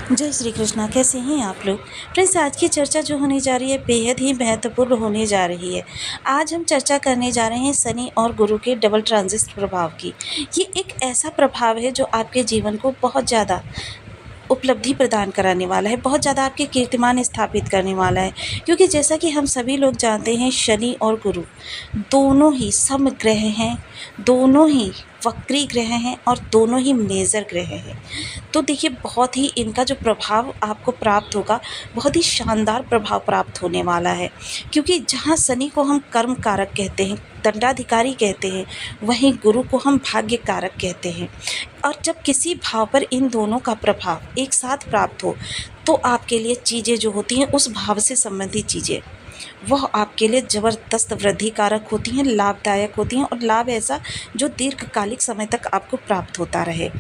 जय श्री कृष्णा। कैसे हैं आप लोग फ्रेंड्स। आज की चर्चा जो होने जा रही है बेहद ही महत्वपूर्ण होने जा रही है। आज हम चर्चा करने जा रहे हैं शनि और गुरु के डबल ट्रांजिट प्रभाव की। ये एक ऐसा प्रभाव है जो आपके जीवन को बहुत ज़्यादा उपलब्धि प्रदान कराने वाला है, बहुत ज़्यादा आपके कीर्तिमान स्थापित करने वाला है। क्योंकि जैसा कि हम सभी लोग जानते हैं शनि और गुरु दोनों ही समग्रह हैं, दोनों ही वक्री ग्रह हैं और दोनों ही मेजर ग्रह हैं। तो देखिए बहुत ही इनका जो प्रभाव आपको प्राप्त होगा बहुत ही शानदार प्रभाव प्राप्त होने वाला है। क्योंकि जहाँ शनि को हम कर्म कारक कहते हैं, दंडाधिकारी कहते हैं, वहीं गुरु को हम भाग्य कारक कहते हैं। और जब किसी भाव पर इन दोनों का प्रभाव एक साथ प्राप्त हो तो आपके लिए चीज़ें जो होती हैं उस भाव से संबंधित चीज़ें वह आपके लिए ज़बरदस्त वृद्धि कारक होती हैं, लाभदायक होती हैं और लाभ ऐसा जो दीर्घकालिक समय तक आपको प्राप्त होता रहे।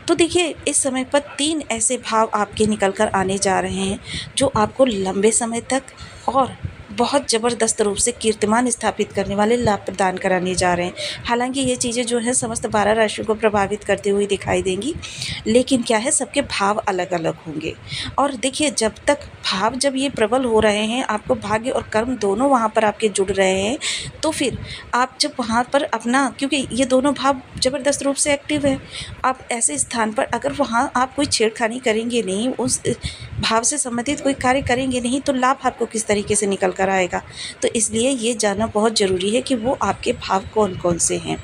तो देखिए इस समय पर 3 ऐसे भाव आपके निकल कर आने जा रहे हैं जो आपको लंबे समय तक और बहुत ज़बरदस्त रूप से कीर्तिमान स्थापित करने वाले लाभ प्रदान कराने जा रहे हैं। हालांकि ये चीज़ें जो है समस्त 12 राशियों को प्रभावित करते हुए दिखाई देंगी, लेकिन क्या है सबके भाव अलग अलग होंगे। और देखिए जब ये प्रबल हो रहे हैं, आपको भाग्य और कर्म दोनों वहाँ पर आपके जुड़ रहे हैं, तो फिर आप जब वहाँ पर अपना, क्योंकि ये दोनों भाव ज़बरदस्त रूप से एक्टिव है, आप ऐसे स्थान पर अगर वहाँ आप कोई छेड़खानी करेंगे नहीं, उस भाव से संबंधित कोई कार्य करेंगे नहीं, तो लाभ आपको किस तरीके से निकल कर आएगा। तो इसलिए ये जानना बहुत ज़रूरी है कि वो आपके भाव कौन कौन से हैं।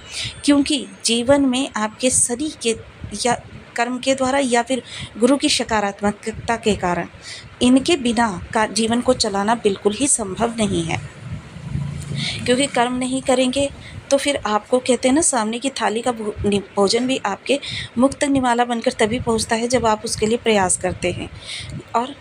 क्योंकि जीवन में आपके शनि के या कर्म के द्वारा या फिर गुरु की सकारात्मकता के कारण इनके बिना का जीवन को चलाना बिल्कुल ही संभव नहीं है। क्योंकि कर्म नहीं करेंगे तो फिर आपको कहते हैं ना, सामने की थाली का भोजन भी आपके मुख तक निवाला बनकर तभी पहुंचता है जब आप उसके लिए प्रयास करते हैं। और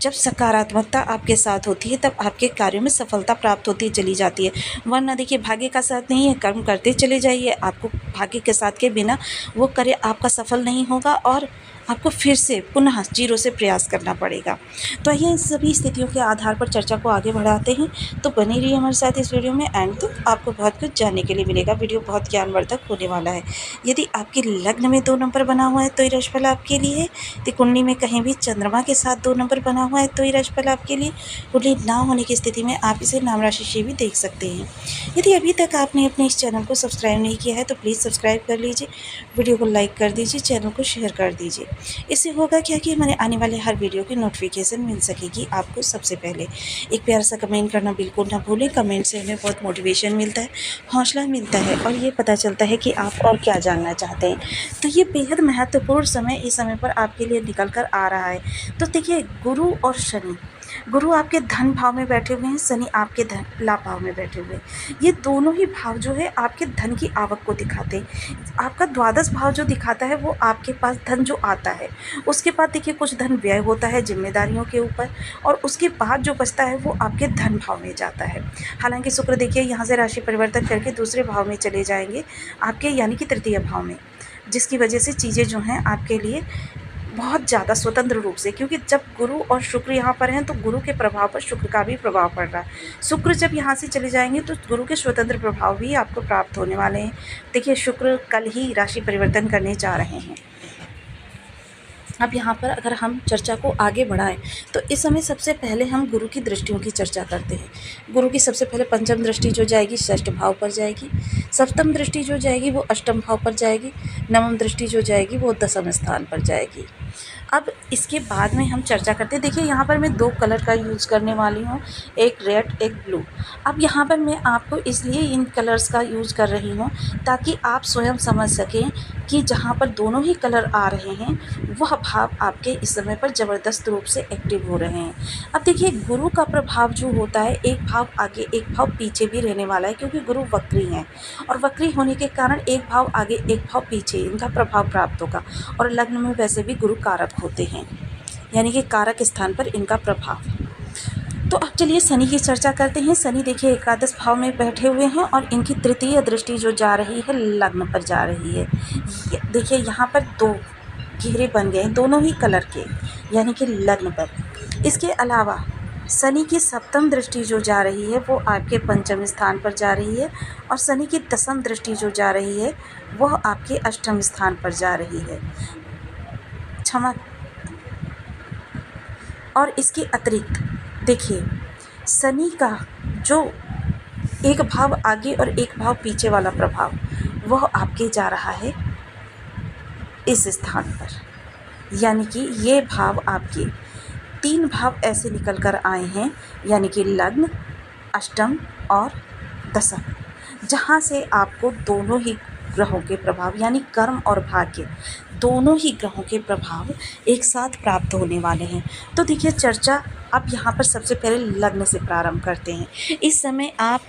जब सकारात्मकता आपके साथ होती है तब आपके कार्यों में सफलता प्राप्त होती चली जाती है। वरना देखिए भाग्य का साथ नहीं है, कर्म करते चले जाइए, आपको भाग्य के साथ के बिना वो कार्य आपका सफल नहीं होगा और आपको फिर से पुनः जीरो से प्रयास करना पड़ेगा। तो आइए इन सभी स्थितियों के आधार पर चर्चा को आगे बढ़ाते हैं। तो बने रहिए हमारे साथ इस वीडियो में, एंड तक आपको बहुत कुछ जानने के लिए मिलेगा। वीडियो बहुत ज्ञानवर्धक होने वाला है। यदि आपके लग्न में 2 नंबर बना हुआ है तो ये राशिफल आपके लिए है। यदि कुंडली में कहीं भी चंद्रमा के साथ 2 नंबर बना हुआ है तो ये राशिफल आपके लिए। कुंडली ना होने की स्थिति में आप इसे नाम राशि से भी देख सकते हैं। यदि अभी तक आपने अपने इस चैनल को सब्सक्राइब नहीं किया है तो प्लीज़ सब्सक्राइब कर लीजिए, वीडियो को लाइक कर दीजिए, चैनल को शेयर कर दीजिए। इससे होगा क्या कि हमारे आने वाले हर वीडियो की नोटिफिकेशन मिल सकेगी आपको सबसे पहले। एक प्यारा सा कमेंट करना बिल्कुल ना भूलें। कमेंट से हमें बहुत मोटिवेशन मिलता है, हौसला मिलता है और ये पता चलता है कि आप और क्या जानना चाहते हैं। तो ये बेहद महत्वपूर्ण समय इस समय पर आपके लिए निकल कर आ रहा है। तो देखिए गुरु और शनि, गुरु आपके धन भाव में बैठे हुए हैं, शनि आपके धन लाभ भाव में बैठे हुए हैं। ये दोनों ही भाव जो है आपके धन की आवक को दिखाते हैं। आपका द्वादश भाव जो दिखाता है वो आपके पास धन जो आता है, उसके बाद देखिए कुछ धन व्यय होता है जिम्मेदारियों के ऊपर, और उसके बाद जो बचता है वो आपके धन भाव में जाता है। हालांकि शुक्र देखिए यहाँ से राशि परिवर्तन करके दूसरे भाव में चले जाएंगे आपके, यानी कि तृतीय भाव में, जिसकी वजह से चीज़ें जो हैं आपके लिए बहुत ज़्यादा स्वतंत्र रूप से, क्योंकि जब गुरु और शुक्र यहाँ पर हैं तो गुरु के प्रभाव पर शुक्र का भी प्रभाव पड़ रहा है। शुक्र जब यहाँ से चले जाएंगे तो गुरु के स्वतंत्र प्रभाव भी आपको प्राप्त होने वाले हैं। देखिए शुक्र कल ही राशि परिवर्तन करने जा रहे हैं। अब यहाँ पर अगर हम चर्चा को आगे बढ़ाएं तो इस समय सबसे पहले हम गुरु की दृष्टियों की चर्चा करते हैं। गुरु की सबसे पहले पंचम दृष्टि जो जाएगी षष्ठ भाव पर जाएगी, सप्तम दृष्टि जो जाएगी वो अष्टम भाव पर जाएगी, नवम दृष्टि जो जाएगी वो दसम स्थान पर जाएगी। अब इसके बाद में हम चर्चा करते हैं। देखिए यहाँ पर मैं 2 कलर का यूज़ करने वाली हूँ, एक रेड एक ब्लू। अब यहाँ पर मैं आपको इसलिए इन कलर्स का यूज़ कर रही हूँ ताकि आप स्वयं समझ सकें कि जहाँ पर दोनों ही कलर आ रहे हैं वह भाव आपके इस समय पर ज़बरदस्त रूप से एक्टिव हो रहे हैं। अब देखिए गुरु का प्रभाव जो होता है, एक भाव आगे एक भाव पीछे भी रहने वाला है, क्योंकि गुरु वक्री हैं और वक्री होने के कारण एक भाव आगे एक भाव पीछे इनका प्रभाव प्राप्त होगा। और लग्न में वैसे भी गुरु कारक होते हैं, यानी कि कारक स्थान पर इनका प्रभाव। तो अब चलिए शनि की चर्चा करते हैं। शनि देखिए एकादश भाव में बैठे हुए हैं और इनकी तृतीय दृष्टि जो जा रही है लग्न पर जा रही है। देखिए यहाँ पर 2 घेरे बन गए दोनों ही कलर के, यानी कि लग्न पर। इसके अलावा शनि की सप्तम दृष्टि जो जा रही है वो आपके पंचम स्थान पर जा रही है, और शनि की दसम दृष्टि जो जा रही है वह आपके अष्टम स्थान पर जा रही है। क्षमा और इसके अतिरिक्त देखिए, शनि का जो एक भाव आगे और एक भाव पीछे वाला प्रभाव, वह आपके जा रहा है इस स्थान पर, यानी कि ये भाव आपके 3 भाव ऐसे निकल कर आए हैं, यानी कि लग्न, अष्टम और दशम, जहाँ से आपको दोनों ही ग्रहों के प्रभाव, यानी कर्म और भाग्य, दोनों ही ग्रहों के प्रभाव एक साथ प्राप्त होने वाले हैं। तो देखिए, चर्चा अब यहाँ पर सबसे पहले लग्न से प्रारंभ करते हैं। इस समय आप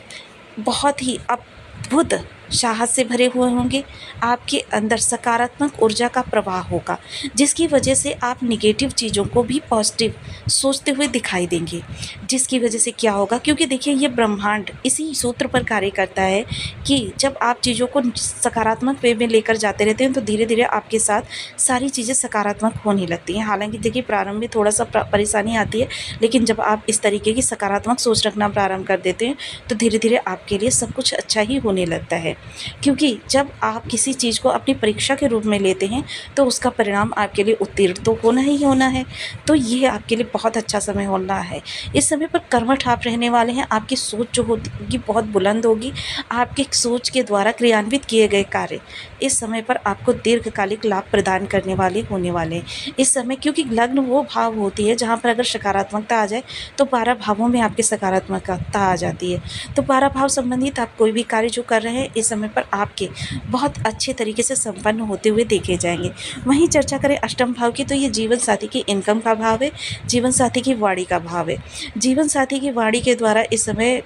बहुत ही अद्भुत साहस से भरे हुए होंगे। आपके अंदर सकारात्मक ऊर्जा का प्रवाह होगा, जिसकी वजह से आप नेगेटिव चीज़ों को भी पॉजिटिव सोचते हुए दिखाई देंगे। जिसकी वजह से क्या होगा, क्योंकि देखिए, ये ब्रह्मांड इसी सूत्र पर कार्य करता है कि जब आप चीज़ों को सकारात्मक वे में लेकर जाते रहते हैं तो धीरे धीरे आपके साथ सारी चीज़ें सकारात्मक होने लगती हैं। हालांकि देखिए, प्रारंभ में थोड़ा सा परेशानी आती है, लेकिन जब आप इस तरीके की सकारात्मक सोच रखना प्रारंभ कर देते हैं तो धीरे धीरे आपके लिए सब कुछ अच्छा ही होने लगता है। क्योंकि जब आप किसी चीज़ को अपनी परीक्षा के रूप में लेते हैं तो उसका परिणाम आपके लिए उत्तीर्ण तो होना ही होना है। तो ये आपके लिए बहुत अच्छा समय होना है। इस समय पर कर्मठ आप रहने वाले हैं। आपकी सोच जो होगी बहुत बुलंद होगी। आपकी सोच के द्वारा क्रियान्वित किए गए कार्य इस समय पर आपको दीर्घकालिक लाभ प्रदान करने वाले होने वाले हैं इस समय, क्योंकि लग्न वो भाव होती है जहाँ पर अगर सकारात्मकता आ जाए तो 12 भावों में आपकी सकारात्मकता आ जाती है। तो 12 भाव संबंधित आप कोई भी कार्य जो कर रहे हैं इस समय पर आपके बहुत अच्छे तरीके से संपन्न होते हुए देखे जाएंगे। वहीं चर्चा करें अष्टम भाव की, तो ये जीवन साथी की इनकम का भाव है, जीवन साथी की वाणी का भाव है। जीवन साथी की वाणी के द्वारा इस समय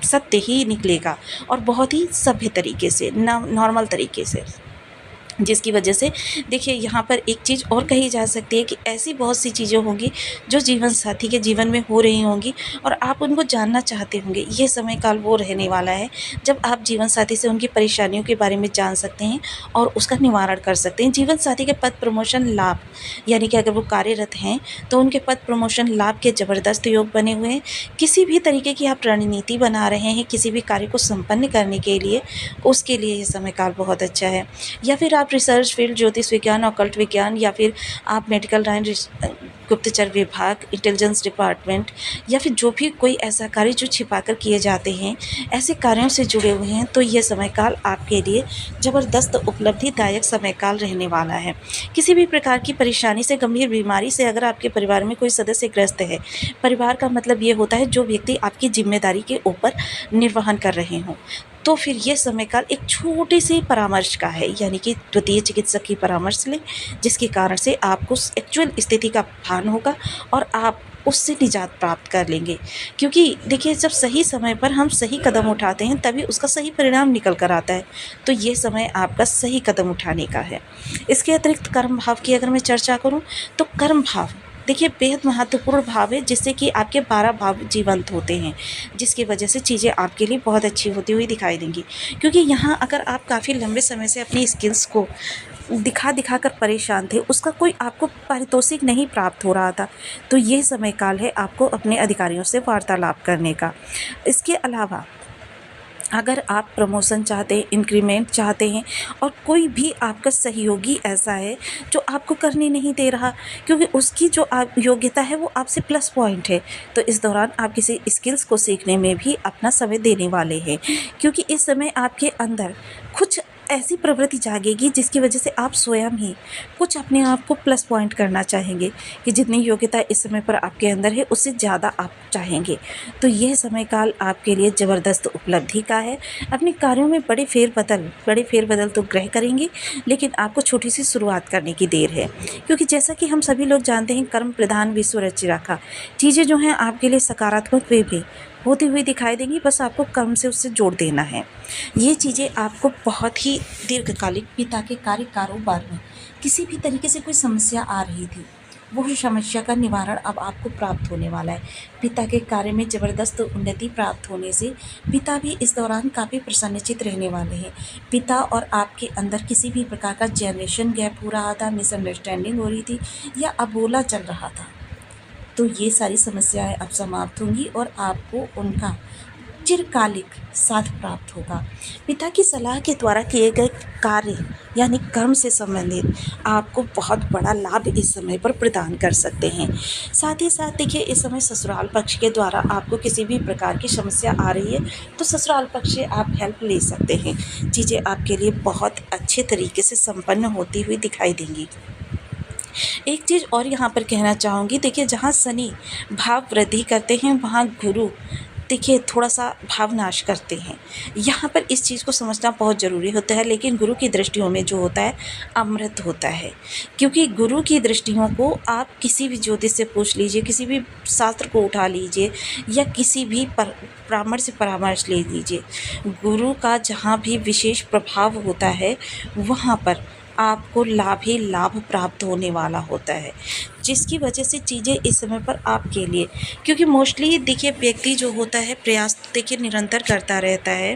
सत्य ही निकलेगा और बहुत ही सभ्य तरीके से, नॉर्मल तरीके से, जिसकी वजह से देखिए, यहाँ पर एक चीज़ और कही जा सकती है कि ऐसी बहुत सी चीज़ें होंगी जो जीवन साथी के जीवन में हो रही होंगी और आप उनको जानना चाहते होंगे। ये समय काल वो रहने वाला है जब आप जीवन साथी से उनकी परेशानियों के बारे में जान सकते हैं और उसका निवारण कर सकते हैं। जीवन साथी के पद प्रमोशन लाभ, यानी कि अगर वो कार्यरत हैं तो उनके पद प्रमोशन लाभ के ज़बरदस्त योग बने हुए हैं। किसी भी तरीके की आप रणनीति बना रहे हैं किसी भी कार्य को संपन्न करने के लिए, उसके लिए ये समय काल बहुत अच्छा है। या फिर आप रिसर्च फील्ड, ज्योतिष विज्ञान, ऑकल्ट विज्ञान, या फिर आप मेडिकल लाइन, गुप्तचर विभाग, इंटेलिजेंस डिपार्टमेंट, या फिर जो भी कोई ऐसा कार्य जो छिपाकर किए जाते हैं, ऐसे कार्यों से जुड़े हुए हैं, तो ये समय काल आपके लिए ज़बरदस्त उपलब्धिदायक समय काल रहने वाला है। किसी भी प्रकार की परेशानी से, गंभीर बीमारी से अगर आपके परिवार में कोई सदस्य ग्रस्त है, परिवार का मतलब ये होता है जो व्यक्ति आपकी जिम्मेदारी के ऊपर निर्वहन कर रहे हों, तो फिर ये समय काल एक छोटी सी परामर्श का है, यानी कि द्वितीय चिकित्सक की परामर्श लें, जिसके कारण से आपको एक्चुअल स्थिति का भान होगा और आप उससे निजात प्राप्त कर लेंगे। क्योंकि देखिए, जब सही समय पर हम सही कदम उठाते हैं तभी उसका सही परिणाम निकल कर आता है। तो ये समय आपका सही कदम उठाने का है। इसके अतिरिक्त कर्म भाव की अगर मैं चर्चा करूँ तो कर्म भाव देखिए बेहद महत्वपूर्ण भाव है, जिससे कि आपके 12 भाव जीवंत होते हैं, जिसकी वजह से चीज़ें आपके लिए बहुत अच्छी होती हुई दिखाई देंगी। क्योंकि यहाँ अगर आप काफ़ी लंबे समय से अपनी स्किल्स को दिखा कर परेशान थे, उसका कोई आपको पारितोषिक नहीं प्राप्त हो रहा था, तो ये समय काल है आपको अपने अधिकारियों से वार्तालाप करने का। इसके अलावा अगर आप प्रमोशन चाहते हैं, इंक्रीमेंट चाहते हैं और कोई भी आपका सहयोगी ऐसा है जो आपको करने नहीं दे रहा, क्योंकि उसकी जो आप योग्यता है वो आपसे प्लस पॉइंट है, तो इस दौरान आप किसी स्किल्स को सीखने में भी अपना समय देने वाले हैं। क्योंकि इस समय आपके अंदर कुछ ऐसी प्रवृत्ति जागेगी जिसकी वजह से आप स्वयं ही कुछ अपने आप को प्लस पॉइंट करना चाहेंगे कि जितनी योग्यता इस समय पर आपके अंदर है उससे ज़्यादा आप चाहेंगे। तो यह समय काल आपके लिए ज़बरदस्त उपलब्धि का है। अपने कार्यों में बड़े फेरबदल तो ग्रह करेंगे, लेकिन आपको छोटी सी शुरुआत करने की देर है। क्योंकि जैसा कि हम सभी लोग जानते हैं, कर्म प्रधान विश्व रचि रखा, चीज़ें जो हैं आपके लिए सकारात्मक वे भी होती हुई दिखाई देंगी, बस आपको कर्म से उससे जोड़ देना है। ये चीज़ें आपको बहुत ही दीर्घकालिक, पिता के कार्य कारोबार में किसी भी तरीके से कोई समस्या आ रही थी, वो समस्या का निवारण अब आपको प्राप्त होने वाला है। पिता के कार्य में ज़बरदस्त उन्नति प्राप्त होने से पिता भी इस दौरान काफ़ी प्रसन्नचित रहने वाले हैं। पिता और आपके अंदर किसी भी प्रकार का जनरेशन गैप हो रहा था, मिसअंडरस्टैंडिंग हो रही थी या अबोला चल रहा था, तो ये सारी समस्याएं अब समाप्त होंगी और आपको उनका चिरकालिक साथ प्राप्त होगा। पिता की सलाह के द्वारा किए गए कार्य यानी कर्म से संबंधित आपको बहुत बड़ा लाभ इस समय पर प्रदान कर सकते हैं। साथ ही साथ देखिए, इस समय ससुराल पक्ष के द्वारा आपको किसी भी प्रकार की समस्या आ रही है तो ससुराल पक्ष से आप हेल्प ले सकते हैं। चीज़ें आपके लिए बहुत अच्छे तरीके से संपन्न होती हुई दिखाई देंगी। एक चीज़ और यहाँ पर कहना चाहूँगी, देखिए जहाँ शनि भाव वृद्धि करते हैं वहाँ गुरु देखिए थोड़ा सा भाव नाश करते हैं। यहाँ पर इस चीज़ को समझना बहुत ज़रूरी होता है। लेकिन गुरु की दृष्टियों में जो होता है अमृत होता है, क्योंकि गुरु की दृष्टियों को आप किसी भी ज्योतिष से पूछ लीजिए, किसी भी शास्त्र को उठा लीजिए या किसी भी ब्राह्मण से परामर्श ले लीजिए, गुरु का जहाँ भी विशेष प्रभाव होता है वहाँ पर आपको लाभ ही लाभ प्राप्त होने वाला होता है, जिसकी वजह से चीज़ें इस समय पर आपके लिए, क्योंकि मोस्टली देखिए व्यक्ति जो होता है प्रयास देखिए निरंतर करता रहता है,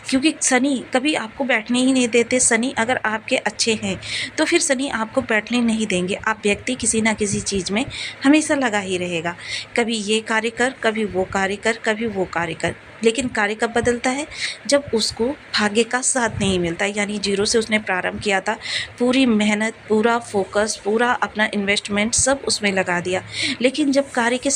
क्योंकि शनि कभी आपको बैठने ही नहीं देते। शनि अगर आपके अच्छे हैं तो फिर शनि आपको बैठने नहीं देंगे। आप व्यक्ति किसी ना किसी चीज़ में हमेशा लगा ही रहेगा, कभी ये कार्य कर, कभी वो कार्य कर, कभी वो कार्य कर। लेकिन कार्य कब बदलता है? जब उसको भाग्य का साथ नहीं मिलता, यानी जीरो से उसने प्रारंभ किया था, पूरी मेहनत, पूरा फोकस, पूरा अपना इन्वेस्टमेंट सब उसमें लगा दिया, लेकिन जब कार्य के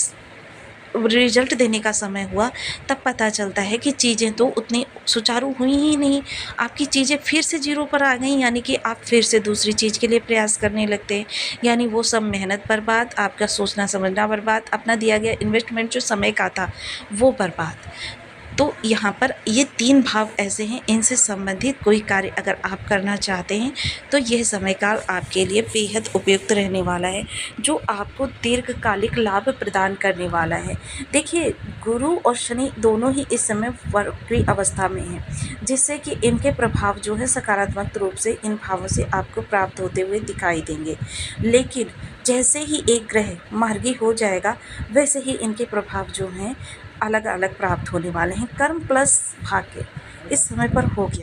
रिजल्ट देने का समय हुआ तब पता चलता है कि चीज़ें तो उतनी सुचारू हुई ही नहीं। आपकी चीज़ें फिर से जीरो पर आ गई, यानी कि आप फिर से दूसरी चीज़ के लिए प्रयास करने लगते हैं, यानी वो सब मेहनत बर्बाद, आपका सोचना समझना बर्बाद, अपना दिया गया इन्वेस्टमेंट जो समय का था वो बर्बाद। तो यहाँ पर ये 3 भाव ऐसे हैं, इनसे संबंधित कोई कार्य अगर आप करना चाहते हैं तो यह समय काल आपके लिए बेहद उपयुक्त रहने वाला है, जो आपको दीर्घकालिक लाभ प्रदान करने वाला है। देखिए, गुरु और शनि दोनों ही इस समय वक्री अवस्था में हैं, जिससे कि इनके प्रभाव जो है सकारात्मक रूप से इन भावों से आपको प्राप्त होते हुए दिखाई देंगे। लेकिन जैसे ही एक ग्रह मार्गी हो जाएगा वैसे ही इनके प्रभाव जो हैं अलग अलग प्राप्त होने वाले हैं। कर्म प्लस भाग्य इस समय पर हो गया।